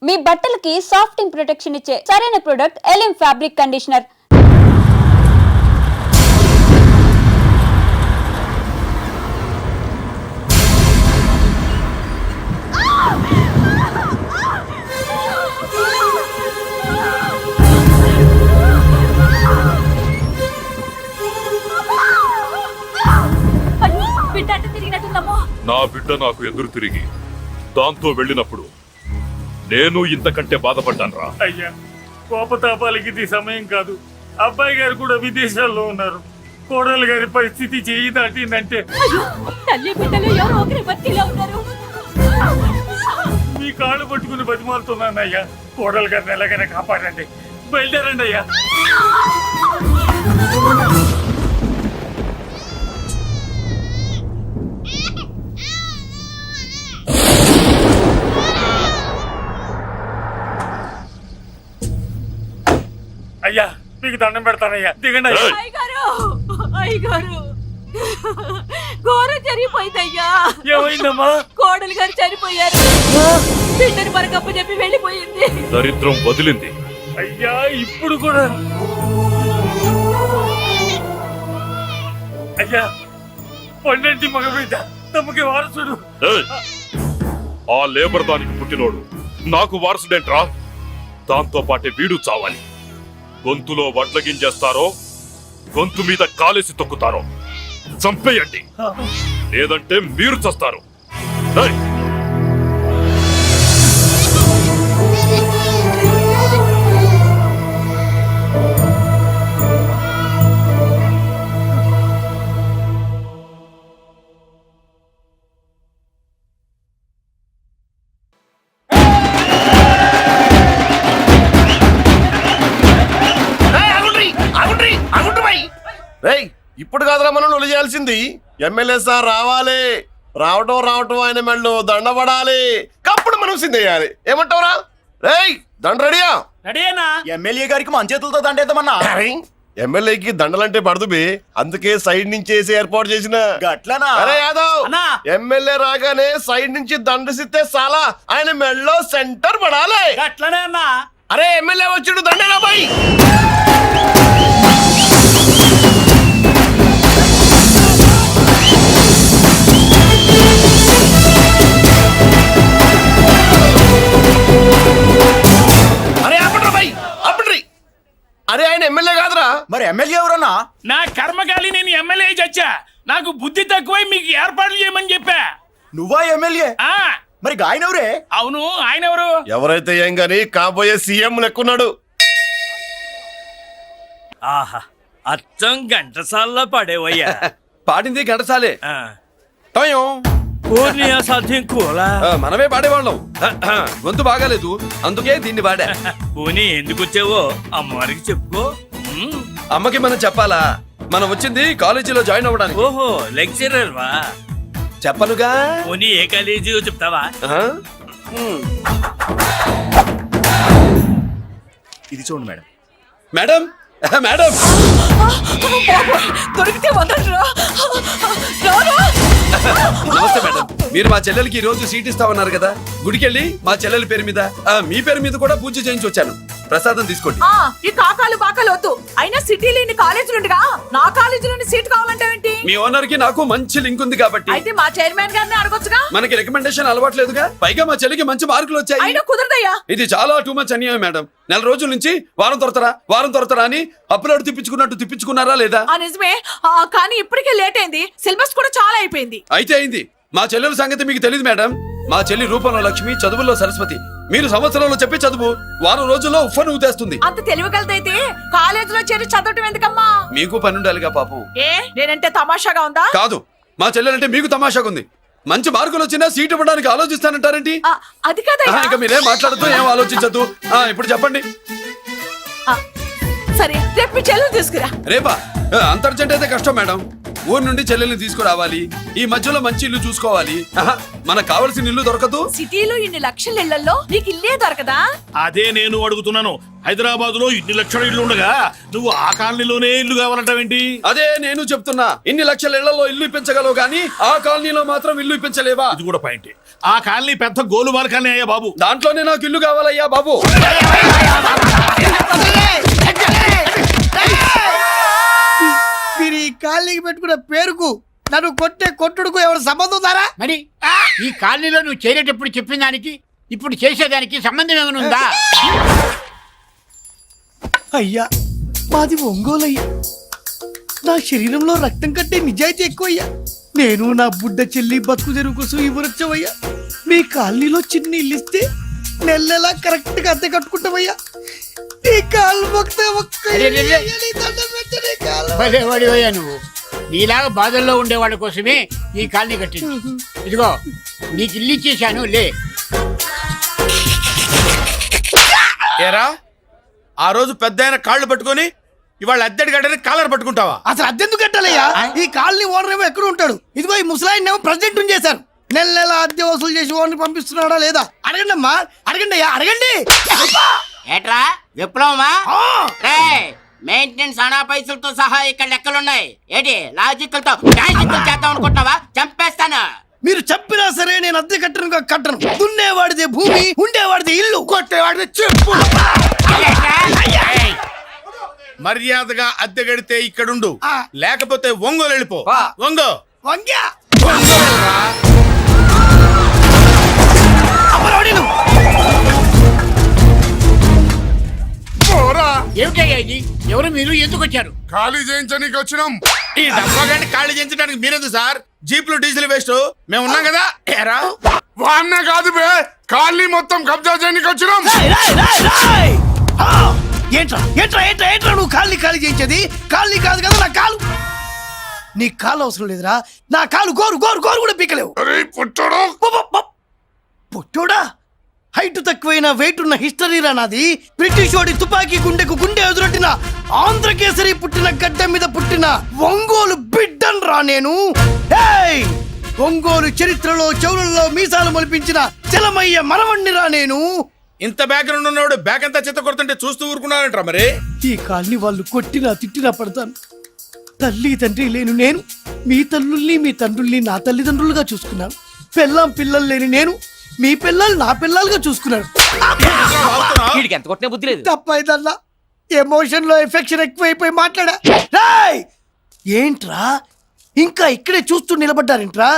మీ బట్టలకి సాఫ్టింగ్ ప్రొటెక్షన్ ఇచ్చే సరైన ప్రొడక్ట్ ఎలిమ్ ఫ్యాబ్రిక్ కండిషనర్. నా బిడ్డ నాకు ఎదురు తిరిగి దాంతో వెళ్ళినప్పుడు నేను ఇంతకంటే బాధపడ్డాను రా. అయ్యా, కోపతాపాలకి ఇది సమయం కాదు. అబ్బాయి గారు కూడా విదేశాల్లో ఉన్నారు. కోడలు గారి పరిస్థితి చేయి దాటిందంటే మీ కాళ్ళు పట్టుకుని బతిమాలుతున్నాను అయ్యా. కోడలు గారిని ఎలాగైనా కాపాడండి. బయలుదేరండి అయ్యా. అయ్యా, మీకు దండం పెడతానయ్యా, దిగండి అయ్యా. అయ్యగారు ఘోరం జరిగిపోయిందయ్యా. ఏమైందమ్మా? కోడలు గారు చనిపోయారు. బిడ్డను మనకప్ప చెప్పి వెళ్ళిపోయింది. దరిద్రం వదిలింది. అయ్యా, ఇప్పుడు కూడా అయ్యా, పొన్నంటి మగబిడ్డ తమకి వారసుడు. ఆ లేబర్ దానికి పుట్టినోడు నాకు వారసుడేంట్రా? దాంతో పాటే వీడు చావాలి. గొంతులో వడ్ల గింజేస్తారో గొంతు మీద కాలేసి తొక్కుతారో చంపేయండి, లేదంటే మీరు చస్తారు. ఇప్పుడు కాదురా మనం నొలి చేయాల్సింది. ఎమ్మెల్యే సార్ రావాలి. రావటం ఆయన మెళ్ళు దండపడాలి. కప్పుడు మనం సిందేయాలి. ఏమంటావురా? రేయ్, దండ రెడీయా? రెడీనా? ఎమ్మెల్యే గారికి మన చేతులతో దండేద్దామన్నా. ఎమ్మెల్యేకి దండలంటే పడదు బే, అందుకే సైడ్ నుంచి వేసి ఏర్పాటు చేసిన. గట్లనా? అరే యాదవ్, ఎమ్మెల్యే రాగానే సైడ్ నుంచి దండసిస్తే చాలా ఆయన మెళ్ళో సెంటర్ పడాలి. అట్లనే అన్నా. అరే ఎమ్మెల్యే వచ్చిండు, దండేనా బాయ్. అరే ఆయన ఎమ్మెల్యే కాదురా. మరి ఎమ్మెల్యే ఎవరన్నా? నా కర్మకాలి, నేను ఎమ్మెల్యే చచ్చా. నాకు బుద్ధి తక్కువై మీకు ఏర్పాట్లు చేయమని చెప్పా. నువ్వా ఎమ్మెల్యే? మరి ఆయన ఎవరే? అవును, ఆయన ఎవరు? ఎవరైతే ఏం గాని కాబోయే సీఎం లెక్కున్నాడు. ఆహా, అచ్చం గంటసాల్లో పడేవయ్యా. పాడింది గంటసాలే. సాధ్యం కూలా మనమే పాడేవాళ్ళం. గొంతు బాగాలేదు, అందుకే దీన్ని పాడా. పోనీ ఎందుకు వచ్చావో అమ్మవారికి చెప్పుకో. అమ్మకి మనం చెప్పాలా? మనం వచ్చింది కాలేజీలో జాయిన్ అవ్వడానికి. ఓహో, లెక్చరర్ వా? చెప్పనుగా. పోనీ ఏ కాలేజీ చెప్తావా? ఇది చూడండి మేడం. మేడం మేడం, దొరికితే వదలరా. నమస్తే మేడం. మీరు మా చెల్లెలకి ఈ రోజు సీట్ ఇస్తామన్నారు కదా, గుడికెళ్ళి మా చెల్లెల పేరు మీద మీ పేరు మీద కూడా పూజ చేయించి వచ్చాను. ప్రసాదం తీసుకోండి. ఈ కాకాలు బాకాలు వద్దు. అయినా సిటీలో ఇన్ని కాలేజీలు ఉండగా నా కాలేజీలోని సీట్ కావాలంటే ఏంటి? మీ ఓనర్ కి నాకు మంచి లింక్ ఉంది కాబట్టి. అయితే మా చైర్మన్ గారిని అడగొచ్చుగా. మనకి రికమెండేషన్ అలవాట్లేదుగా, పైగా మా చెల్లికి మంచి మార్కులు వచ్చాయి. అయినా కుదరదయ్యా. ఇది చాలా టూ మచ్ అన్యాయం మేడం. నెల రోజుల నుంచి వారం తొరతరా అని అప్లోడ్ తిప్పించుకున్నట్టు తిప్పించుకున్నారా లేదా? నిజమే, కానీ ఇప్పటికే లేట్ అయింది. సిలబస్ కూడా చాలా అయిపోయింది. అయితే అయింది. మా చెల్లెల సంగతి మీకు తెలియదు మేడం. మా చెల్లి రూపంలో లక్ష్మి, చదువుల్లో సరస్వతి. మీరు సంవత్సరంలో చెప్పి చదువు వారం రోజుల్లో ఉఫ్ఫను ఊతేస్తుంది. అంత తెలివిగలదైతే కాలేజీలో చేరి చదవటం ఎందుకమ్మా? మీకు పని ఉండాలిగా పాపం. నేనంటే తమాషాగా ఉందా? కాదు, మా చెల్లెలంటే మీకు తమాషాగా ఉంది. మంచి మార్కులు వచ్చినా సీట్ ఇవ్వడానికి ఆలోచిస్తానంటారేంటి? అది కాదయ్యా. ఇంకా మీరేం మాట్లాడుతూ ఏం ఆలోచించద్దు. ఇప్పుడు చెప్పండి. సరే, రేపు మీ చెల్లెలు తీసుకురా. రేపా? అంత అర్జెంట్ అయితే కష్టం మేడం. ఊరు నుండి చెల్లెల్ని తీసుకురావాలి, ఈ మధ్యలో మంచి ఇల్లు చూసుకోవాలి. ఆహా, మనకు కావలసిన ఇల్లు దొరకదు. సిటీలో ఇన్ని లక్షల ఇళ్లలో నీకు ఇల్లే దొరకదా? అదే నేను అడుగుతున్నాను. హైదరాబాద్ లో ఇన్ని లక్షల ఇల్లు ఉండగా నువ్వు ఆ కాలనీలోనే ఇల్లు కావాలంటావేంటి? అదే నేను చెప్తున్నా, ఇన్ని లక్షల ఇళ్లలో ఇల్లు ఇప్పించగలవు గానీ ఆ కాలనీలో మాత్రం ఇల్లు ఇప్పించలేవా? ఇది కూడా పాయింట్. ఆ కాలనీ పెద్ద గోలుమాల కాలనీ అయ్యా బాబు. దాంట్లోనే నాకు ఇల్లు కావాలయ్యా బాబు. మీరు ఈ కాలనీకి పెట్టుకున్న పేరుకు నన్ను కొట్టే కొట్టుడుకు ఎవరు సంబంధం ఉందారా? మరి ఈ కాలనీలో నువ్వు చేరేటప్పుడు చెప్పిన దానికి ఇప్పుడు చేసేదానికి సంబంధం ఏమైనా ఉందా? అయ్యా మాది ఒంగోలు అయ్యా. నా శరీరంలో రక్తం కట్టే నిజాయితీ ఎక్కువ అయ్యా. నేను నా బుడ్డ చెల్లి బతుకు తెరువు కోసం ఇవ్వరొచ్చావయ్యా. మీ కాలనీలో చిన్న ఇల్లు ఇస్తే నెలలా కరెక్ట్ గా అద్దె కట్టుకుంటామయ్యా. నీ కాలు మొక్కితే ఒక్క అరే, అరే, అరే. నీ దండం పెట్టు, నీ కాలు. భలే వాడివయ్యా నువ్వు. నీలాగా బాధల్లో ఉండేవాళ్ళ కోసమే ఈ కాలనీ కట్టింది. ఇదిగో నీకు ఇల్లు ఇచ్చేశాను, లే. ఏరా ఆ రోజు పెద్ద ఆయన కాళ్ళు పట్టుకొని ఇవాళ అద్దెడి గడ్డని కాలర్ పట్టుకుంటావా? అసలు అద్దెందుకు కట్టాలయ్యా? ఈ కాలనీ ఓనర్ ఏమో ఎక్కడ ఉంటాడు? ఇదిగో ఈ ముసలాయిన్ ఏమో ప్రెసిడెంట్ చేశారు. నెల నెల అద్దె వసూలు చేసి ఓనర్ పంపిస్తున్నాడా లేదా అడగండి అమ్మా, అడగండి అయ్యా, అడగండి. ఏట్రా విప్లవమా? ఆ! రేయ్, మెయింటెనెన్స్ అనా పైసలతో సహా ఇక్కడ లెక్కలున్నాయి. ఏంటి లాజికల్ తో మ్యాజికల్ చేద్దాం అనుకుంటున్నావా? చంపేస్తాను. మీరు చెప్పినా సరే నేను అద్దె కట్టను. దున్నేవాడిదే భూమి, ఉండేవాడిదే ఇల్లు, కొట్టేవాడిదే చెప్పు. ఏయ్, మర్యాదగా అద్దె గడితే ఇక్కడుండు, ఆ. లేకపోతే ఒంగోలు వెళ్ళిపో. ఒంగో వంగ్యా అమ్మరాడిను. ఏమిటయ్యా ఇది? ఎవరు మీరు? ఎందుకు వచ్చారు? ఖాళీ చేయించడానికి వచ్చినాం. ఈ డబ్బా గంట ఖాళీ చేయించడానికి మీరెందు సార్? జీప్లు డీజిల్ వేస్ట్, మేము ఉన్నాం కదా. ఏరా వాన్న కాదు బే, ఖాళీ మొత్తం కబ్జా చేయడానికి వచ్చినాం. రాయ్, రాయ్, రాయ్, రాయ్. ఆ! ఏంట్రా ఏంట్రా ఏంట్రా ఏంట్రా నువ్వు ఖాళీ చేయించేది? ఖాళీ కాదు కదా నా కాలు. నీ కాలు అవసరం లేదురా, నా కాలు గోరు గోరు గోరు కూడా పీకలేవు. పుట్టోడా, హైట్ తక్కువైన వెయిట్ ఉన్న హిస్టరీరా నాది. బ్రిటిష్ వాడి తుపాకీ గుండెకు గుండె ఎదురొట్టిన ఆంధ్రకేసరి పుట్టిన గడ్డ మీద పుట్టిన ఒంగోలు బిడ్డన్ రా నేను. ఏయ్! ఒంగోలు చరిత్రలో చౌరల్లో మీసాలు మొలిపించిన చలమయ్య మనవణ్ణిరా నేను. ఇంత బ్యాక్గ్రౌండ్ ఉన్నవాడు బ్యాక్ అంతా చెత్త కొడుతుంటే చూస్తూ ఊరుకున్నాడంట్రా మరి. ఈ కాల్ని వాళ్ళు కొట్టినా తిట్టినా పడతాను. తల్లి తండ్రి లేను నేను మీ తల్లుల్ని మీ తండ్రుల్ని నా తల్లిదండ్రులుగా చూసుకున్నాను. పెళ్ళాం పిల్లలు లేని నేను మీ పిల్లలు నా పిల్లలుగా చూసుకున్నాను. వీడికి ఎంత కొట్టిన బుద్ధి లేదు. తప్పైదల్లా ఎమోషన్ లో ఎఫెక్షన్ ఎక్కువైపోయి మాట్లాడా. రాయ్! ఏంట్రా ఇంకా ఇక్కడే చూస్తూ నిలబడ్డారేంట్రా?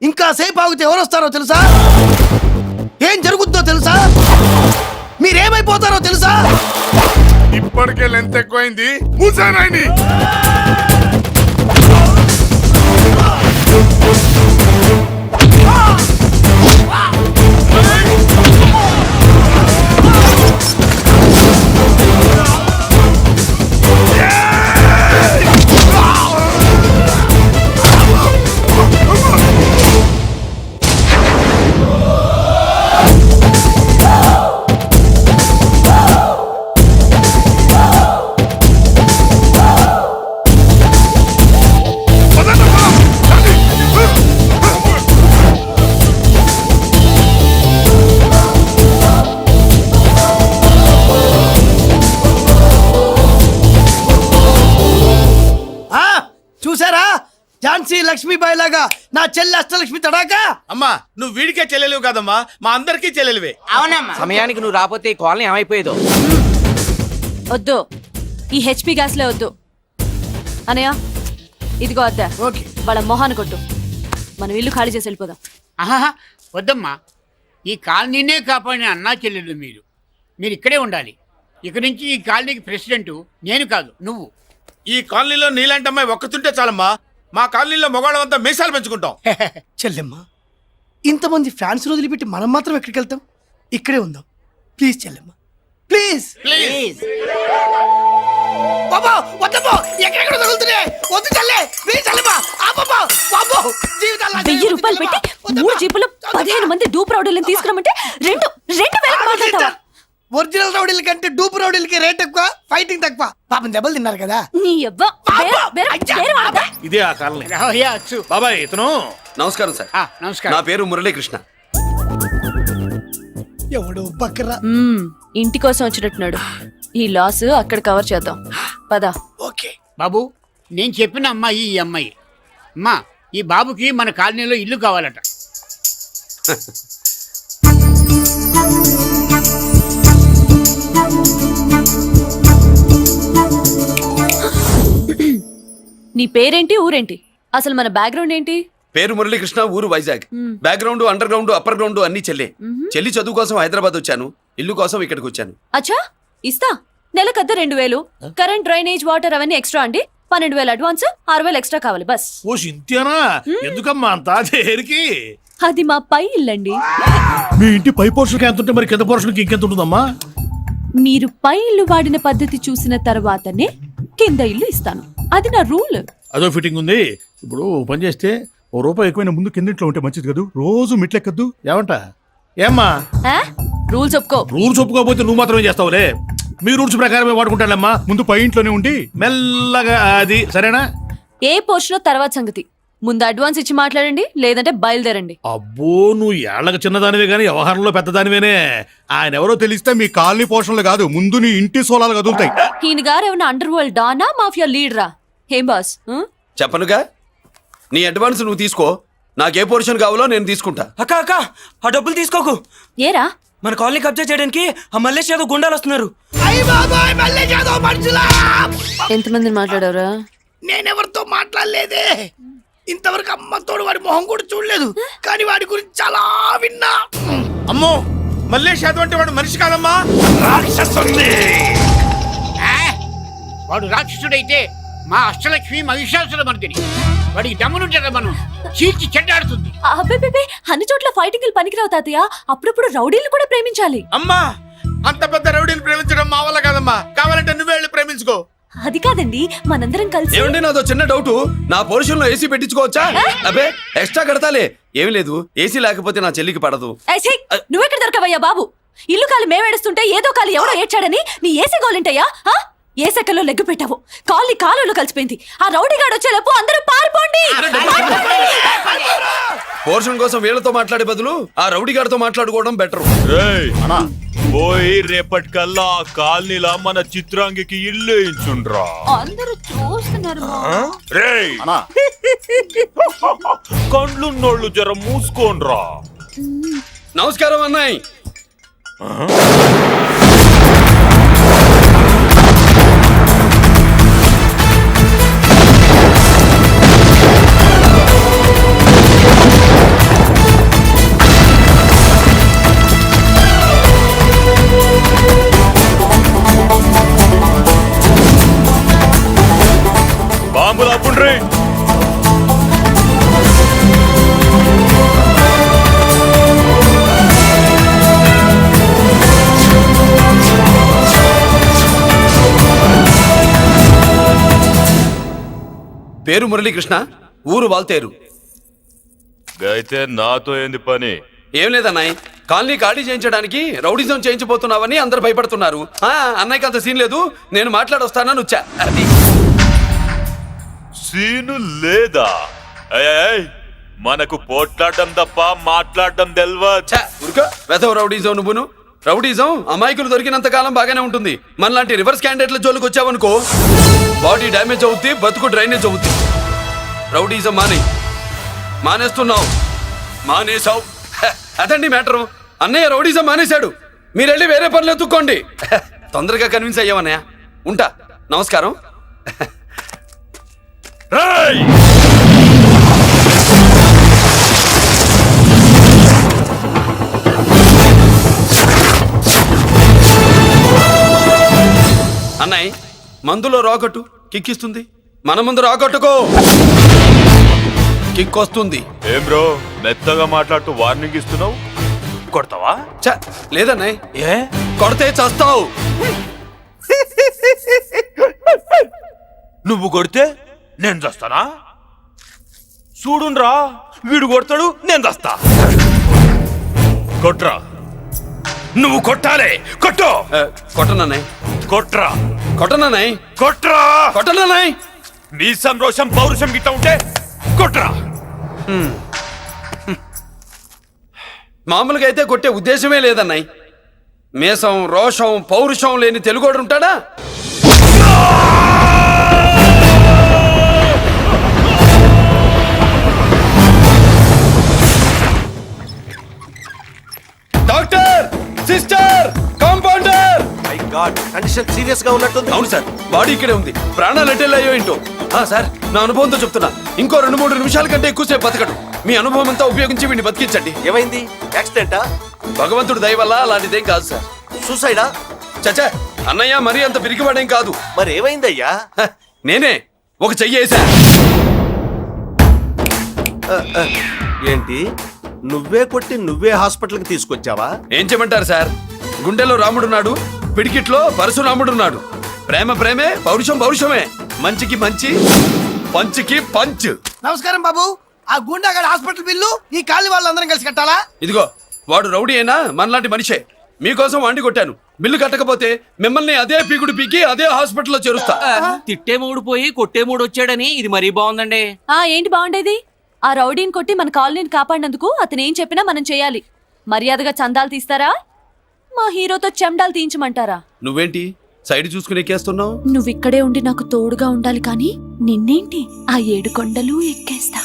ఇంకా సేపు ఆగితే ఎవరు వస్తారో తెలుసా? ఏం జరుగుద్దో తెలుసా? మీరేమైపోతారో తెలుసా? ఇప్పటికే లెంత్ ఎక్కువైంది, మూసానాయని. చూసారా, ఝాన్సీ లక్ష్మీబాయి లాగా నా చెల్లి అష్టలక్ష్మి తడాకా. అమ్మా నువ్వు వీడికే చెల్లెలివి కాదమ్మా, మా అందరికీ చెల్లెలివే. అవునమ్మా. సమయానికి నువ్వు రాకపోతే ఈ కాలనీ ఏమైపోయేదో. వద్దు, ఈ హెచ్పి గ్యాస్లే వద్దు. అనయ్య ఇదిగో అద్దా, ఓకే. వాళ్ళ మొహాన్ని కొట్టు. మనం ఇల్లు ఖాళీ చేసి వెళ్ళిపోదాం. ఆహా, వద్దమ్మా. ఈ కాలనీనే కాపాడిన అన్నా చెల్లెలు మీరు ఇక్కడే ఉండాలి. ఇక నుంచి ఈ కాలనీకి ప్రెసిడెంట్ నేను కాదు, నువ్వు. ఈ కాలనీలో నీలాంటి అమ్మాయి ఒక్కతుంటే చాలమ్మా. మా కాలనీలో మొగాళ్ళంతా మీసాలు పెంచుకుంటాం. చెల్లెమ్మ, ఇంతమంది ఫ్యాన్స్ వదిలిపెట్టి మనం మాత్రం ఎక్కడికి వెళ్తాం? ఇక్కడే ఉందాం ప్లీజ్ చెల్లెమ్మ, ప్లీజ్. ప్లీజ్. బాబా వద్దమ్మా, ఎక్కడెక్కడ తగులుతున్నాయి, వద్దు చెల్లె, ప్లీజ్ చెల్లెమ్మ. అబ్బబ్బా, బాబో, జీవితాల్లో 1000 రూపాయలు పెట్టి 3 జీపులు 15 మంది డూప్ రౌడీలను తీసుకురమంటే 2,000 మాట్లాడతావా? ఒరిజినల్ రౌడీల కంటే డూప్ రౌడీలకి రేట్ ఎక్కువ, ఫైటింగ్ తక్కువ. పాపం దెబ్బలు తిన్నారు కదా. నీ అబ్బా, ఇదే ఆ కాలనీ. రావయ్యా అచ్చు. బాబాయ్ ఇతను నమస్కారం సార్. నమస్కారం. నా పేరు మురళీకృష్ణ. ఎవడు బకరా. ఇంటి కోసం వచ్చినట్టున్నాడు. ఈ లాస్ అక్కడ కవర్ చేద్దాం పదా. ఓకే బాబు, నేను చెప్పిన అమ్మాయి ఈ అమ్మాయి. అమ్మా, ఈ బాబుకి మన కాలనీలో ఇల్లు కావాలట. నీ పేరేంటి, ఊరేంటి, అసలు మన బ్యాక్గ్రౌండ్ ఏంటి? పేరు మురళీకృష్ణ, ఊరు Vizag. Background, under ground, upper ground అన్ని చెల్లె. చెల్లి చదువు కోసం హైదరాబాద్ వచ్చాను, ఇల్లు కోసం ఇక్కడికి వచ్చాను. అచ్చా, ఇస్తా. నెలకద్ద 2000, కరెంట్, డ్రైనేజ్, వాటర్ అవన్నీ ఎక్స్ట్రా అండి. 12,000 అడ్వాన్స్, 6,000 ఎక్స్ట్రా కావాలి బస్. ఓ సింత్యానా, ఎందుకమ్మా అంత దేనికి? అది మా పై ఇల్లండి. మీ ఇంటి పై పోర్షన్కి ఎంత ఉంటే మరి కింద పోర్షన్కి ఇంకెంత ఉంటుందమ్మా? మీరు పై ఇల్లు వాడిన పద్ధతి చూసిన తర్వాతనే కింద ఇల్లు ఇస్తాను. అది నా రూల్. అదో ఫిట్టింగ్ ఉంది. ఇప్పుడు ఓ పని చేస్తే ₹1 ఎక్కువైనా ముందు కిందింట్లో ఉంటే మంచిది కదూ. రోజు మెట్లెక్కద్దు. ఏమంట? ఏమ్మా రూల్స్ ఒప్పుకో. రూల్స్ ఒప్పుకోకపోతే నువ్వు మాత్రమే చేస్తావులే. మీ రూల్స్ ప్రకారమే వాడుకుంటానమ్మా. ముందు పై ఇంట్లోనే ఉండి మెల్లగా అది సరేనా? ఏ పోర్షన్ తర్వాత సంగతి. ముందు అడ్వాన్స్ ఇచ్చి మాట్లాడండి, లేదంటే బయలుదేరండి. అబ్బో, నువ్వు ఏళ్ళకి చిన్నదానివే గానీ వ్యవహారంలో పెద్దదానివేనే. ఆయన ఎవరో తెలిస్తే మీ కాలనీ పోషణలు కాదు, ముందు నీ ఇంటి సోలాలు కదులుతాయి. ఈయన గారు ఏమన్నా అండర్ వరల్డ్ డానా, మాఫియా లీడరా? ఏం బాస్? చెప్పనుగా, నీ అడ్వాన్స్ నువ్వు తీసుకో. నాకే పోర్షన్ కావాలో నేను తీసుకుంటా. అక్క అక్క, ఆ డబ్బులు తీసుకోకు. ఏరా? మన కాలనీ కబ్జా చేయడానికి ఆ మల్లేష్ యాదవ్ గుండాలు వస్తున్నారు. ఎంతమందిని మాట్లాడారా? నేనెవరితో మాట్లాడలేదే. ఇంతవరకు అమ్మతోడు వాడి మొహం కూడా చూడలేదు, కానీ వాడి గురించి చాలా విన్నా. అమ్మో, మల్లేష్ యాదవ్ అంటే వాడు మనిషి కాదమ్మా, రాక్షసుని. వాడు రాక్షసుడైతే మా అష్టలక్ష్మి మహిషాసుల మర్దిని. వాడికి దమ్మునుంటారా మనం చీల్చి చెడ్డాడుతుంది. అబ్బే, అన్ని చోట్ల ఫైటింగ్ పనికిరావు తాతయ్య. అప్పుడప్పుడు రౌడీలు కూడా ప్రేమించాలి. అమ్మా, అంత పెద్ద రౌడీని ప్రేమించడం మా వల్ల కాదమ్మా. కావాలంటే నువ్వే వెళ్ళి ప్రేమించుకో. అది కాదండి, మనందరం కలిసి. ఏమండి, నాదో చిన్న డౌట్. నా పోర్షన్ లో ఏసీ పెట్టించుకోవచ్చా? అబ్బే, ఎక్స్ట్రా కడతాలే. ఏమి లేదు, ఏసీ లేకపోతే నా చెల్లికి పడదు. నువ్వెక్కడ దొరకవయ్యా బాబు? ఇల్లు కాలు మేమేడుస్తుంటే ఏదో కాలు ఎవరో ఏడ్చాడని నీ ఏసీ గోలింటయ్యా? ఏ సెకల్లో లెగ్గు పెట్టావు? కాలి కాలులో కలిసిపోయింది. ఆ రౌడీగాడు వచ్చేలోపు అందరూ పారిపోండి. పోర్షన్ కోసం వీళ్ళతో మాట్లాడే బదులు ఆ రౌడీ గారితో మాట్లాడుకోవడం బెటర్. పోయి రేపటికల్లా ఆ కాలనీలా మన చిత్రాంగికి ఇల్లు వేయించుండ్రా. అందరూ చూస్తున్నారు. రేయ్, కండ్లున్నోళ్ళు జర మూసుకోండ్రా. నమస్కారం అన్నాయ్. బాంబులు ఆపుండ్రీ. పేరు మురళీకృష్ణ, ఊరు వాల్తేరు. అయితే నాతో ఏంది పని? ఏం లేదన్నాయ్, కాలనీ ఖాళీ చేయించడానికి రౌడిజం చేయించబోతున్నావని అందరు భయపడుతున్నారు. అన్నయ్యకి అంత సీన్ లేదు, నేను మాట్లాడొస్తానని వచ్చా. అది సీను లేదా? మనకు పోట్లాడడం తప్ప మాట్లాడడం తెల్వా. వెధవ రౌడీజం. నువ్వును రౌడీజం అమాయకులు దొరికినంత కాలం బాగానే ఉంటుంది. మనలాంటి రివర్స్ క్యాండిడేట్ల జోలికి వచ్చావనుకో, బాడీ డ్యామేజ్ అవుద్ది, బతుకు డ్రైనేజ్ అవుద్ది. రౌడీజం మానేస్తున్నావు, మానేసావు. అదండి మ్యాటరు. అన్నయ్య రౌడీజం మానేశాడు, మీరెళ్ళి వేరే పనులు ఎత్తుక్కోండి. తొందరగా కన్విన్స్ అయ్యావన్నయ్య. ఉంటా, నమస్కారం. అన్నయ్య, మందులో రాకట్టు కిక్కిస్తుంది, మన ముందు రాకట్టుకో కిక్ వస్తుంది. ఏం బ్రో, మెత్తగా మాట్లాడుతూ వార్నింగ్ ఇస్తున్నావు? కొడతావా? లేదన్నయ్య, ఏ కొడితే చస్తావు. నువ్వు కొడితే నేను చస్తానా? చూడుండ్రా, వీడు కొడతాడు, నేను చస్తా. కొట్రా, నువ్వు కొట్టాలే. కొట్టు. కొట్టనన్నయ్య. కొట్రా. కొట్టనన్నయ్య. కొట్రా. కొట్టనన్నయ్య. నీ సంతోషం పౌరుషం గిట్ట ఉంటే కొట్రా. మామూలుగా అయితే కొట్టే ఉద్దేశమే లేదన్నాయ్. మేషం రోషం పౌరుషం లేని తెలుగోడు ఉంటాడా? Doctor, sister, compounder. My God, condition serious గా ఉన్నట్టుంది. అవును సార్, బాడీ ఇక్కడే ఉంది. ప్రాణాలు ఎట్టెళ్ళాయో ఏంటో. సార్, నా అనుభవంతో చెప్తున్నా, ఇంకో 2-3 నిమిషాల కంటే ఎక్కువసేపు బతకడు. మీ అనుభవం అంతా ఉపయోగించి వీడిని బతికించండి. ఏమైంది? యాక్సిడెంటా? భగవంతుడు దయ వల్ల అలాంటిదేం కాదు సార్. సూసైడా? చచ్చా, అన్నయ్య మరీ అంత పిరికివాడేం కాదు. మరి ఏమైందయ్యా? నేనే ఒక చెయ్యేసా. ఏంటి, నువ్వే కొట్టి నువ్వే హాస్పిటల్కి తీసుకొచ్చావా? ఏం చేయమంటారు సార్, గుండెలో రాముడున్నాడు, పిడికిట్లో పరశురాముడున్నాడు. ప్రేమ ప్రేమే, పౌరుషం పౌరుషమే. మంచికి మంచి, పంచికి పంచ్. నమస్కారం బాబు. ఆ గుండాగడ్ హాస్పిటల్ బిల్లు ఈ కాలి వాళ్ళందరం కలిసి కట్టాలా? ఇదిగో, వాడు రౌడీ అయినా మనలాంటి మనిషే. మీకోసం వండి కొట్టాను. బిల్లు కట్టకపోతే మిమ్మల్ని అదే పీకుడు పీకి అదే హాస్పిటల్లో చేరుస్తా. తిట్టే మూడు పోయి కొట్టే మూడు వచ్చాడని ఇది మరీ బాగుందండి. ఏంటి బాగుండేది? ఆ రౌడీని కొట్టి మన కాలనీని కాపాడినందుకు అతను ఏం చెప్పినా మనం చేయాలి. మర్యాదగా చందాలు తీస్తారా, మా హీరోతో చెండాలు తీయించమంటారా? నువ్వేంటి సైడ్ చూసుకుని ఎక్కేస్తున్నావు? నువ్విక్కడే ఉండి నాకు తోడుగా ఉండాలి, కానీ నిన్నేంటి ఆ 7 కొండలు ఎక్కేస్తా.